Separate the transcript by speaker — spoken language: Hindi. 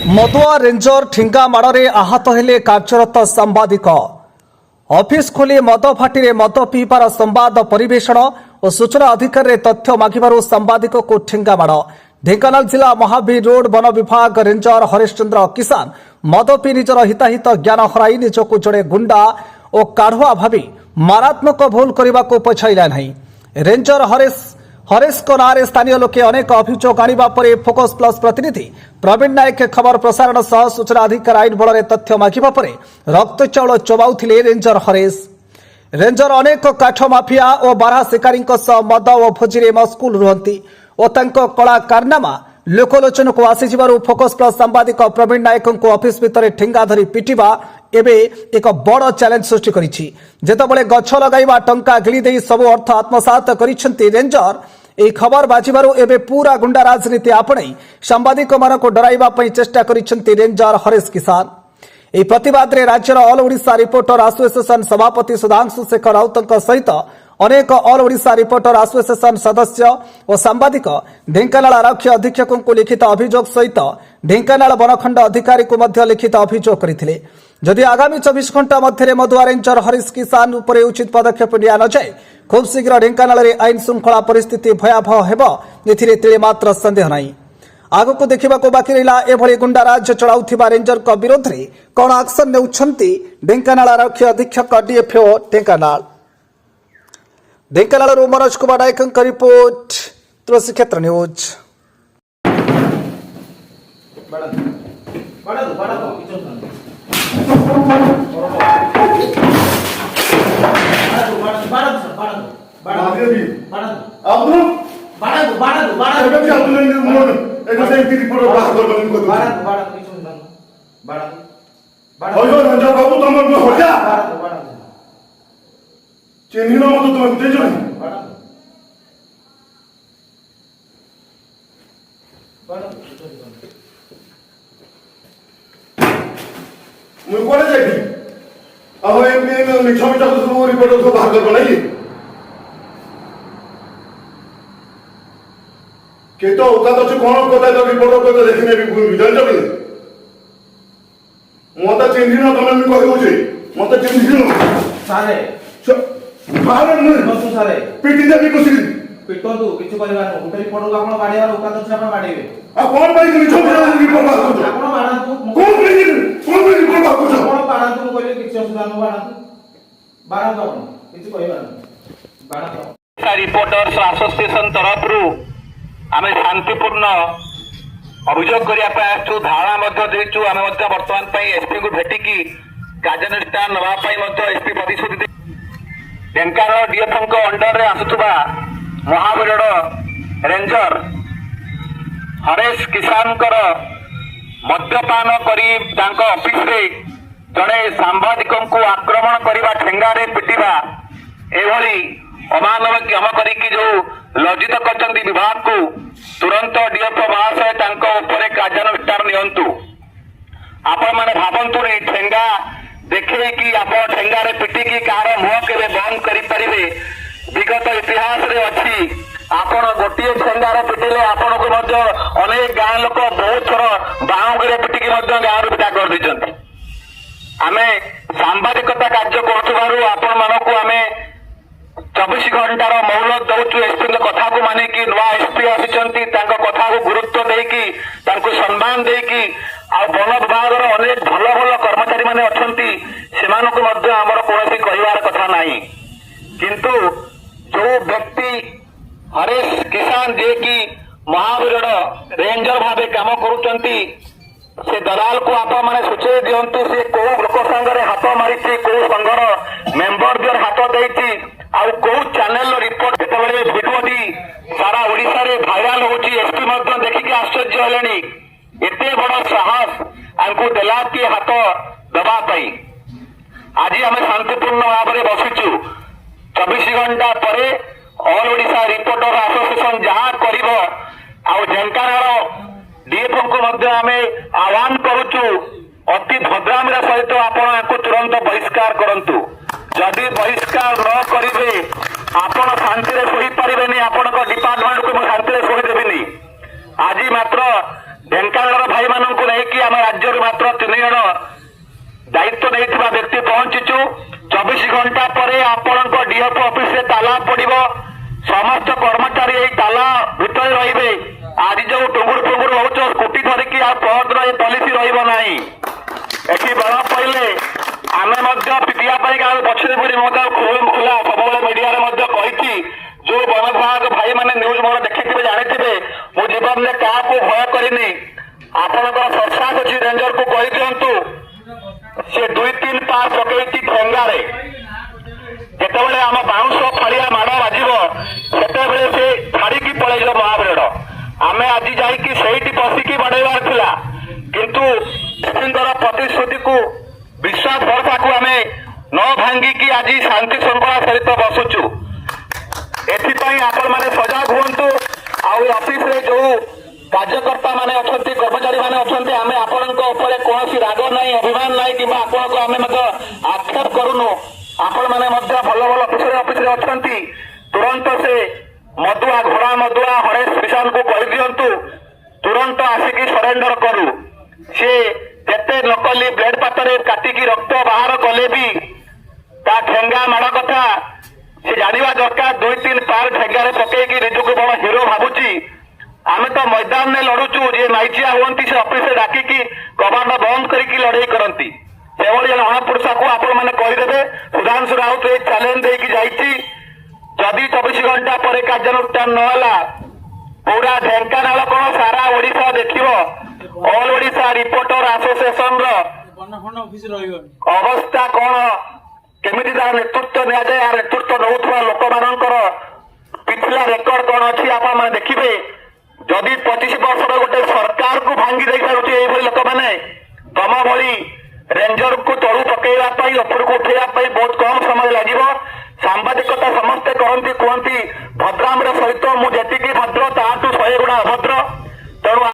Speaker 1: मदुआ रेंजर ठिंगा माड़े आहत हेले कार्यरत सांबादिक ऑफिस खोली मद फाटी मद पीबार संवाद परिवेषण और सूचना अधिकारी तथ्य मागिबारु सांबादिक को ठिंगा माड़। ढेंकानाल जिला महावीर रोड वन विभाग रेंजर हरिश्चंद्र किसान मद पी निजर हिताहित ज्ञान हराई निजक जड़े गुंडा और काढ़ुआ भावी मारात्मक भूल करने को पछाइला नहीं। रेंजर हरेश को नारे स्थानीय लोके अनेक अभियोग आनिबा परे फोकस प्लस प्रतिनिधि प्रवीण नायक खबर प्रसारण सह सूचना अधिकार आईन बल तथ्य मागिबा परे रक्त चाउल चबाउथिले रेंजर हरेश। रेंजर अनेक काठ माफिया और बारहा शिकारी मद और भोजी मस्कुल रुहंती और तांको कला कारनामा लोकलोचन को आसी फोकस प्लस सांबादिक प्रवीण नायक को ऑफिस भितर ठेंगा धरी पिटिबा एबे एक बड़ चैलेंज सृष्टि करिछि। जेतेबेले गछ लगाइबा टंका गिली देई सब अर्थ आत्मसात करिसेंती रेंजर ए खबर बाजिबारु एबे पूरा गुंडा राजनीति आपणई सांबादिक मानक डराइबा पई चेष्टा करिसेंती रेंजर हरेश किसान। ए प्रतिवाद रे राज्यर ऑल ओडिशा रिपोर्टर एसोसिएशन सभापति सुधांशु शेखर राउतक सहित अनेक ऑल ओडिशा रिपोर्टर एसोसिएशन सदस्य और सांबादिक ढेंकानाल आरक्षी अधीक्षक को लिखित अभियोग सहित ढेंकानाल वनखंड अधिकारी को मध्य लिखित अभियोग करथिले। जदि आगामी 24 घंटा मध्य मदुआ रेंजर हरीश किसान उपरे उचित पदक्षेप निया न जाए खूब शीघ्र ढेंकानाल रे आईन श्रृंखला परिस्थिति भयावह हेबो एथिरे तिळे मात्र संदेह नहीं। आगको देखा बाकी रहा एभली गुंडा राज्य चलाउथिबा रेंजर को विरोध में कौन एक्शन नेउछंती ढेंकानाल आरक्षी अधीक्षक डीएफओ ढेंकानाल मनोज कुमार नायक रिपोर्ट तुलसी क्षेत्र न्यूज।
Speaker 2: केतो उता तो कौन कोता तो रिपोर्ट को देखने भी विधान जब मोता चिन्हिन तमे मी कहू जे मोता चिन्हिन
Speaker 3: सारे
Speaker 2: बाहर न
Speaker 3: बसु सारे
Speaker 2: पीटी देबी कुछ
Speaker 3: पिटो तू किछु परिवार न उतरी पडो आपण बाडीवार उता तो आपण बाडीबे
Speaker 2: आ कौन भाई तुम छोड़ रिपोर्ट बात करो
Speaker 3: आपण बाडा तू
Speaker 2: कौन रिपोर्ट बात करो
Speaker 3: आपण बाडा तू कहले किछु असुविधा न बाडा तो किछु कहबा बाडा तो
Speaker 4: रिपोर्टर्स एसोसिएशन तरफ रु आमे शांतिपूर्ण अभियोग करिया धारणा देचु आम बर्तमान एसपी को भेटिकी कार्यानुष्ठान नापी एसपी प्रतिश्रुति ढेंकानाल डीएफओ अंडर रे आसुवा महावीर रेंजर हरेश किसान मद्यपान करी ऑफिस रे जड़े सांबादिक को आक्रमण करने ठेंगारे पिटिबा एभली अमानवीय करी जो लज्जित कर विभाग को तुरंत डीएफओ महाशय कार्यानुष्ठान नियंतु। आपण मैंने भावतु नहीं ठेंगा देखे कि आप ठेंगारे पिटिकी कार मुह के बंद करें विगत इतिहास रे अच्छी आपण गोटे ठेंगार पिटिले आपण को अनेक गाँ लोक बहुत थर बाउंगे पिटिकी गाँव विदा कर देते। आम सांबादिकता कार्य करुँ मानक आम 24 घंटार मौलत दौचु एसपी कथा को माने कि नुआ एसपी आसी कथा को गुरुत्व देकी सम्मान देकी वन विभाग अनेक भल भल कर्मचारी माने अछंती सेमानकु मध्य हमर कोनोसी कहिवार कथा नाही। किंतु जो व्यक्ति हरेश किसान जे कि महावीर रेंजर भावे काम करूचंती से दलाल को आप माने सूचय दियंतु से को लोक संघरे हाथ मारी को संघर मेंबर दियर हाथ देती आउ को चैनल रिपोर्ट जेतेबेले भिडियो दी सारा ओडिसा रे भाइराल होची एसपी मध्य देखिक आश्चर्य हेलेनी एते बड़ साहस आमको देला कि हाथ दबा पाई आज आम शांतिपूर्ण भाव में बसिचु 24 घंटा पर ऑल ओडिशा रिपोर्टर एसोसिएशन जहाँ कर ढेंकानाल डीएफओ को मध्य आम आह्वान करुचु अति भद्रामीर सहित आपण तुरंत बहिष्कार करंतु। जदि बहिष्कार न करेंगे ଆପଣ ଶାନ୍ତିରେ ଶୋଇପାରିବେନି, ଆପଣଙ୍କ ଡିପାର୍ଟମେଣ୍ଟକୁ ମୁଁ ଶାନ୍ତିରେ ଶୋଇଦେବିନି। ଆଜି ମାତ୍ର ଢେଙ୍କାନାଳର ଭାଇମାନଙ୍କୁ ନେଇକି ଆମ ରାଜ୍ୟରୁ ମାତ୍ର 3 ଜଣ ଦାୟିତ୍ୱ ନେଇଥିବା ବ୍ୟକ୍ତି ପହଞ୍ଚିଛୁ। 24 ଘଣ୍ଟା ପରେ ଆପଣଙ୍କ ଡିଏଫଓ ଅଫିସରେ ତାଲା ପଡିବ। ସମସ୍ତ କର୍ମଚାରୀ ଏଇ ତାଲା ଭିତରେ ରହିବେ। ଆଜି ଯୋଉ ଟୁଙ୍ଗୁର ଟୁଙ୍ଗୁର ହଉଛ ସ୍କୁଟି ଧରିକି ଆଉ ପହରଦିନ ଏ ପଲିସି ରହିବ ନାହିଁ। ଏଠି ବେଳ ପଇଲେ ଆମେ ମଧ୍ୟ ପିଟିବା ପାଇଁ କାହାକୁ ପଛରେ ପଡି ମଧ୍ୟ ଖୋଲା ସବୁବେଳେ ମିଡିଆରେ ମଧ୍ୟ କହିଛି। ଯୋଉ ବନ ବିଭାଗ ଭାଇମାନେ ନ୍ୟୁଜ ମୋର ଦେଖିଥିବେ ଜାଣିଥିବେ, ମୁଁ ଜୀବନରେ କାହାକୁ ଭୟ କରିନି। ଆପଣଙ୍କର ସରସାସ ଅଛି ରେଞ୍ଜରକୁ କହିଦିଅନ୍ତୁ, ସେ 2-3 ପାର ପକେଇଛି ଠେଙ୍ଗାରେ। ଯେତେବେଳେ ଆମ ବାଉଁଶ ଫାଳିଆ ମାଡ଼ ବାଜିବ ସେତେବେଳେ ସେ ଛାଡିକି ପଳେଇଯିବ ମହାବୀର। ଆମେ ଆଜି ଯାଇକି ସେଇଠି ବସିକି ବାଡେଇବାର ଥିଲା, କିନ୍ତୁ ଏସ୍ପିଙ୍କର ପ୍ରତିଶ୍ରୁତିକୁ ବିଶ୍ୱାସ ଭରସାକୁ ଆମେ ନ ଭାଙ୍ଗିକି ଆଜି ଶାନ୍ତି ଶୃଙ୍ଖଳା ସହିତ ବସୁଛୁ। ଏଥିପାଇଁ ଆପଣମାନେ ସଜାଗ ହୁଅନ୍ତୁ। ଆଉ ଏ ଅଫିସରେ ଯୋଉ କାର୍ଯ୍ୟକର୍ତ୍ତା ମାନେ ଅଛନ୍ତି, କର୍ମଚାରୀ ମାନେ ଅଛନ୍ତି, ଆମେ ଆପଣଙ୍କ ଉପରେ କୌଣସି ରାଗ ନାହିଁ, ଅଭିମାନ ନାହିଁ, କିମ୍ବା ଆପଣଙ୍କୁ ଆମେ ମଧ୍ୟ ଆକ୍ଷେପ କରୁନୁ। ଆପଣମାନେ ମଧ୍ୟ ଭଲ ଭଲ ଅଫିସରେ ଅଛନ୍ତି। ତୁରନ୍ତ ସେ ମଦୁଆ ଘୋଡ଼ା ମଦୁଆ ହରେଶ କିଷାନକୁ କହିଦିଅନ୍ତୁ ତୁରନ୍ତ ଆସିକି ସରେଣ୍ଡର କରୁ। ସେ ଯେତେ ନକଲି ବ୍ଲେଡ୍ ପାତରେ କାଟିକି ରକ୍ତ ବାହାର କଲେ ବି ତା ଠେଙ୍ଗା ମାଡ଼ କଥା ସେ ଜାଣିବା ଦରକାର। 2-3 ପାର ଠେଙ୍ଗାରେ ପକେଇକି ନିଜକୁ ବଡ ହିରୋ ଭାବୁଛି। ଆମେ ତ ମଇଦାନରେ ଲଢୁଛୁ, ଯିଏ ମାଇଚିଆ ହୁଅନ୍ତି ସେ ଅଫିସରେ ଡାକିକି କବାଟ ବନ୍ଦ କରିକି ଲଢେଇ କରନ୍ତି। ସେଭଳି ଜଣେ ଅଣପୁରୁଷକୁ ଆପଣମାନେ କହିଦେବେ। ସୁଧାଂଶୁ ରାଉତ ଏଇ ଚ୍ୟାଲେଞ୍ଜ ଦେଇକି ଯାଇଛି, ଯଦି 24 ଘଣ୍ଟା ପରେ କାର୍ଯ୍ୟାନୁଷ୍ଠାନ ନ ହେଲା ପୁରା ଢେଙ୍କାନାଳ କଣ ସାରା ଓଡିଶା ଦେଖିବ। ଅଲ୍ ଓଡିଶା ରିପୋର୍ଟର ଆସୋସିଏସନର ଅବସ୍ଥା କଣ, କେମିତି ତାର ନେତୃତ୍ୱ ନିଆଯାଏ, ଏହାର ନେତୃତ୍ୱ ନେଉଥିବା ଲୋକମାନଙ୍କର ପିଛଲା ରେକର୍ଡ କଣ ଅଛି ଆପଣମାନେ ଦେଖିବେ। ଯଦି 25 ବର୍ଷର ଗୋଟେ ସରକାରକୁ ଭାଙ୍ଗି ଦେଇ ପାରୁଛି ଏଇଭଳି ଲୋକମାନେ, ତମ ଭଳି ରେଞ୍ଜରକୁ ତଳୁ ପକେଇବା ପାଇଁ ଉପରକୁ ଉଠେଇବା ପାଇଁ ବହୁତ କମ ସମୟ ଲାଗିବ। ସାମ୍ବାଦିକତା ସମସ୍ତେ କରନ୍ତି, କୁହନ୍ତି